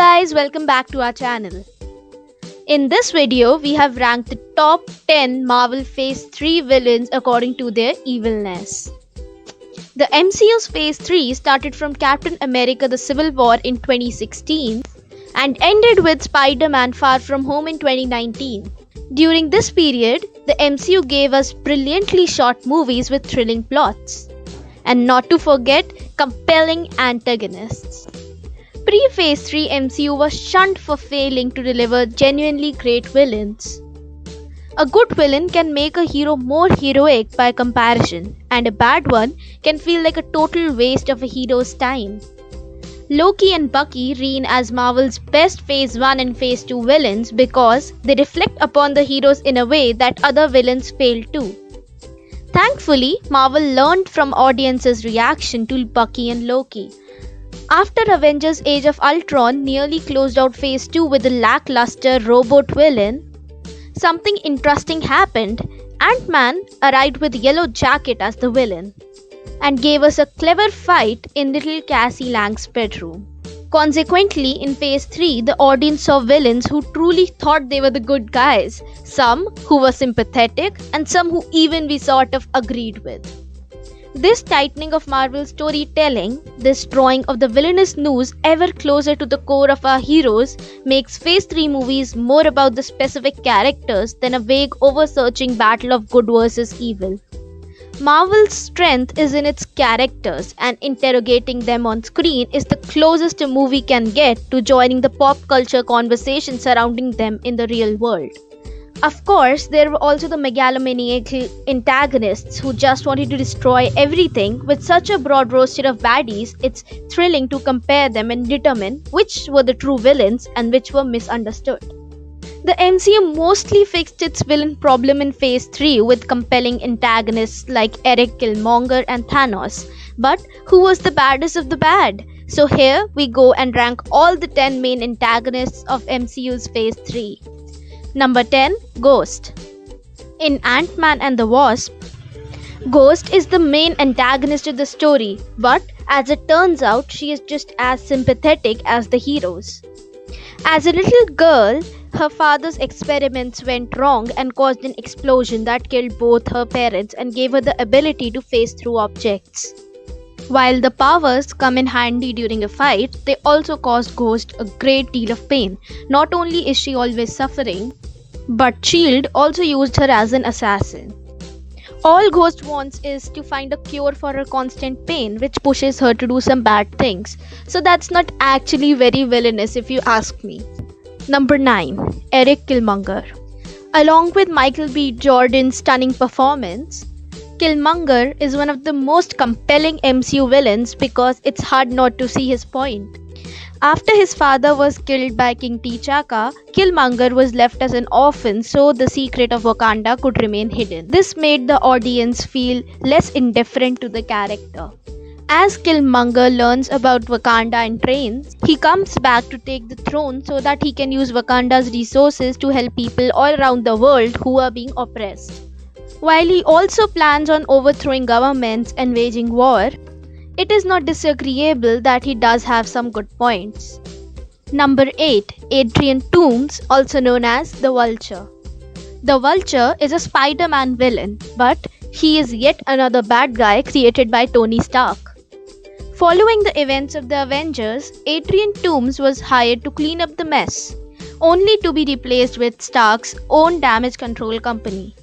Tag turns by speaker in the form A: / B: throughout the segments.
A: guys, welcome back to our channel. In this video, we have ranked the top 10 Marvel Phase 3 villains according to their evilness. The MCU's Phase 3 started from Captain America: The Civil War in 2016 and ended with Spider-Man: Far From Home in 2019. During this period, the MCU gave us brilliantly shot movies with thrilling plots. And not to forget, compelling antagonists. Pre-Phase 3 MCU was shunned for failing to deliver genuinely great villains. A good villain can make a hero more heroic by comparison, and a bad one can feel like a total waste of a hero's time. Loki and Bucky reign as Marvel's best Phase 1 and Phase 2 villains because they reflect upon the heroes in a way that other villains fail to. Thankfully, Marvel learned from audiences' reaction to Bucky and Loki. After Avengers: Age of Ultron nearly closed out Phase 2 with a lackluster robot villain, something interesting happened. Ant-Man arrived with Yellow Jacket as the villain and gave us a clever fight in little Cassie Lang's bedroom. Consequently, in Phase 3, the audience saw villains who truly thought they were the good guys, some who were sympathetic, and some who even we sort of agreed with. This tightening of Marvel's storytelling, this drawing of the villainous news ever closer to the core of our heroes, makes Phase 3 movies more about the specific characters than a vague oversearching battle of good versus evil. Marvel's strength is in its characters, and interrogating them on screen is the closest a movie can get to joining the pop culture conversation surrounding them in the real world. Of course, there were also the megalomaniac antagonists who just wanted to destroy everything. With such a broad roster of baddies, it's thrilling to compare them and determine which were the true villains and which were misunderstood. The MCU mostly fixed its villain problem in Phase 3 with compelling antagonists like Eric Killmonger and Thanos. But who was the baddest of the bad? So here we go and rank all the 10 main antagonists of MCU's Phase 3. Number 10. Ghost. In Ant-Man and the Wasp, Ghost is the main antagonist of the story, but as it turns out, she is just as sympathetic as the heroes. As a little girl, her father's experiments went wrong and caused an explosion that killed both her parents and gave her the ability to phase through objects. While the powers come in handy during a fight, they also caused Ghost a great deal of pain. Not only is she always suffering, but S.H.I.E.L.D. also used her as an assassin. All Ghost wants is to find a cure for her constant pain, which pushes her to do some bad things. So that's not actually very villainous if you ask me. Number 9. Eric Killmonger. Along with Michael B. Jordan's stunning performance, Killmonger is one of the most compelling MCU villains because it's hard not to see his point. After his father was killed by King T'Chaka, Killmonger was left as an orphan so the secret of Wakanda could remain hidden. This made the audience feel less indifferent to the character. As Killmonger learns about Wakanda and trains, he comes back to take the throne so that he can use Wakanda's resources to help people all around the world who are being oppressed. While he also plans on overthrowing governments and waging war, it is not disagreeable that he does have some good points. Number 8. Adrian Toomes, also known as the Vulture. The Vulture is a Spider-Man villain, but he is yet another bad guy created by Tony Stark. Following the events of the Avengers, Adrian Toomes was hired to clean up the mess, only to be replaced with Stark's own damage control company.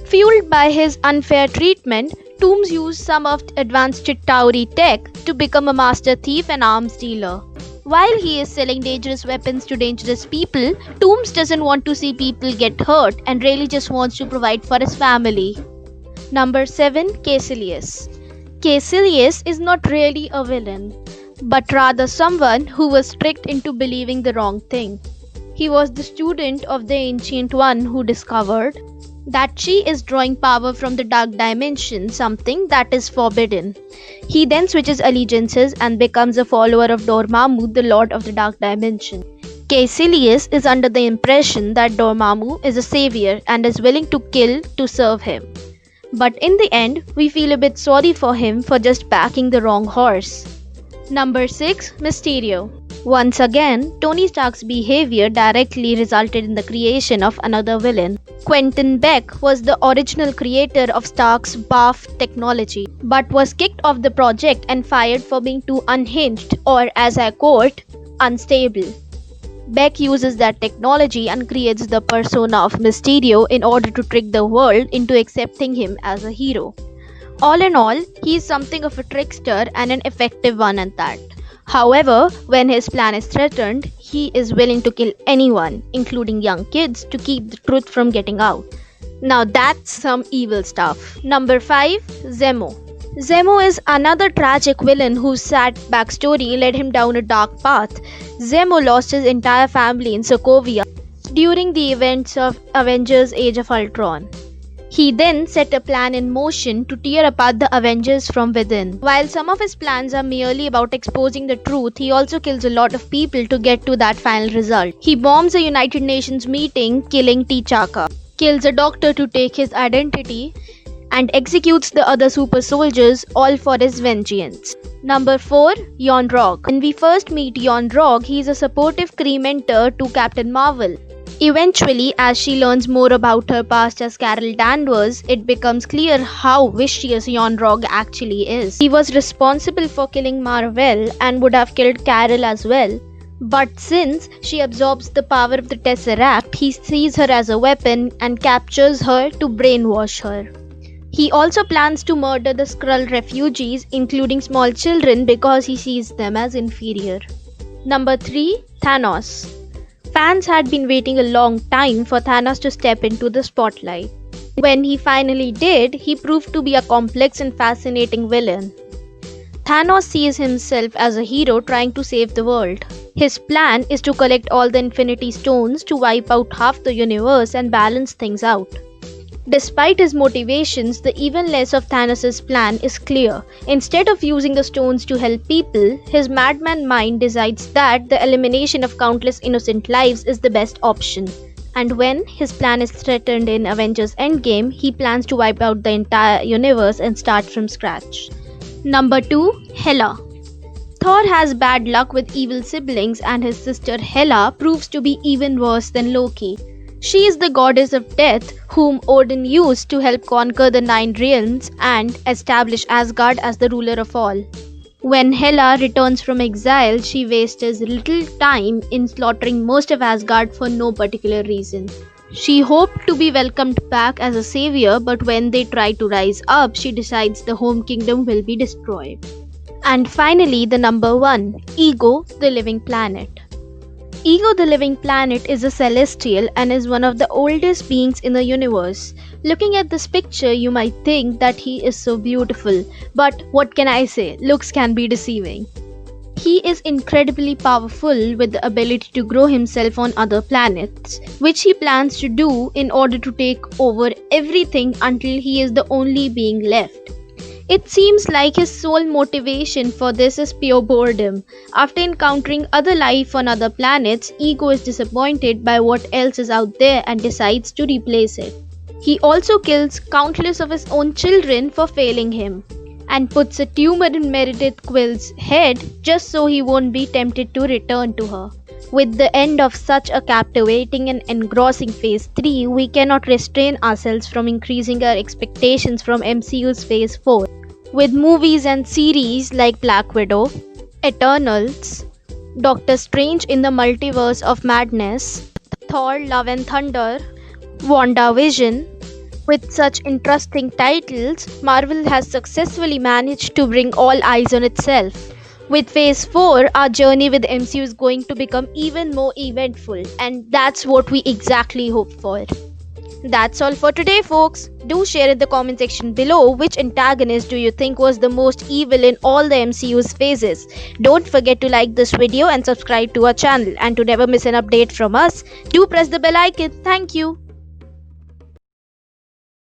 A: Fueled by his unfair treatment, Toomes used some of advanced Chitauri tech to become a master thief and arms dealer. While he is selling dangerous weapons to dangerous people, Toomes doesn't want to see people get hurt and really just wants to provide for his family. Number 7. Caecilius. Caecilius is not really a villain, but rather someone who was tricked into believing the wrong thing. He was the student of the Ancient One who discovered that she is drawing power from the Dark Dimension, something that is forbidden. He then switches allegiances and becomes a follower of Dormammu, the Lord of the Dark Dimension. Caecilius is under the impression that Dormammu is a savior and is willing to kill to serve him. But in the end, we feel a bit sorry for him for just backing the wrong horse. Number 6. Mysterio. Once again, Tony Stark's behavior directly resulted in the creation of another villain. Quentin Beck was the original creator of Stark's BARF technology, but was kicked off the project and fired for being too unhinged, or as I quote, unstable. Beck uses that technology and creates the persona of Mysterio in order to trick the world into accepting him as a hero. All in all, he is something of a trickster and an effective one at that. However, when his plan is threatened, he is willing to kill anyone, including young kids, to keep the truth from getting out. Now that's some evil stuff. Number 5. Zemo. Zemo is another tragic villain whose sad backstory led him down a dark path. Zemo lost his entire family in Sokovia during the events of Avengers Age of Ultron. He then set a plan in motion to tear apart the Avengers from within. While some of his plans are merely about exposing the truth, he also kills a lot of people to get to that final result. He bombs a United Nations meeting, killing T'Chaka, kills a doctor to take his identity, and executes the other super soldiers, all for his vengeance. Number 4. Yon-Rogg. When we first meet Yon-Rogg, he is a supportive Kree mentor to Captain Marvel. Eventually, as she learns more about her past as Carol Danvers, it becomes clear how vicious Yon-Rogg actually is. He was responsible for killing Mar-Vell and would have killed Carol as well. But since she absorbs the power of the Tesseract, he sees her as a weapon and captures her to brainwash her. He also plans to murder the Skrull refugees, including small children, because he sees them as inferior. Number 3. Thanos. Fans had been waiting a long time for Thanos to step into the spotlight. When he finally did, he proved to be a complex and fascinating villain. Thanos sees himself as a hero trying to save the world. His plan is to collect all the Infinity Stones to wipe out half the universe and balance things out. Despite his motivations, the evilness of Thanos' plan is clear. Instead of using the stones to help people, his madman mind decides that the elimination of countless innocent lives is the best option. And when his plan is threatened in Avengers Endgame, he plans to wipe out the entire universe and start from scratch. Number 2. Hela. Thor has bad luck with evil siblings, and his sister Hela proves to be even worse than Loki. She is the goddess of death whom Odin used to help conquer the 9 realms and establish Asgard as the ruler of all. When Hela returns from exile, she wastes little time in slaughtering most of Asgard for no particular reason. She hoped to be welcomed back as a savior, but when they try to rise up, she decides the home kingdom will be destroyed. And finally, the number 1, Ego, the living planet. Ego the living planet is a celestial and is one of the oldest beings in the universe. Looking at this picture, you might think that he is so beautiful, but what can I say, looks can be deceiving. He is incredibly powerful with the ability to grow himself on other planets, which he plans to do in order to take over everything until he is the only being left. It seems like his sole motivation for this is pure boredom. After encountering other life on other planets, Ego is disappointed by what else is out there and decides to replace it. He also kills countless of his own children for failing him, and puts a tumor in Meredith Quill's head just so he won't be tempted to return to her. With the end of such a captivating and engrossing Phase 3, we cannot restrain ourselves from increasing our expectations from MCU's Phase 4. With movies and series like Black Widow, Eternals, Doctor Strange in the Multiverse of Madness, Thor Love and Thunder, WandaVision. With such interesting titles, Marvel has successfully managed to bring all eyes on itself. With Phase 4, our journey with MCU is going to become even more eventful, and that's what we exactly hope for. That's all for today, folks. Do share in the comment section below which antagonist do you think was the most evil in all the MCU's phases. Don't forget to like this video and subscribe to our channel, and to never miss an update from us, do press the bell icon. Thank you.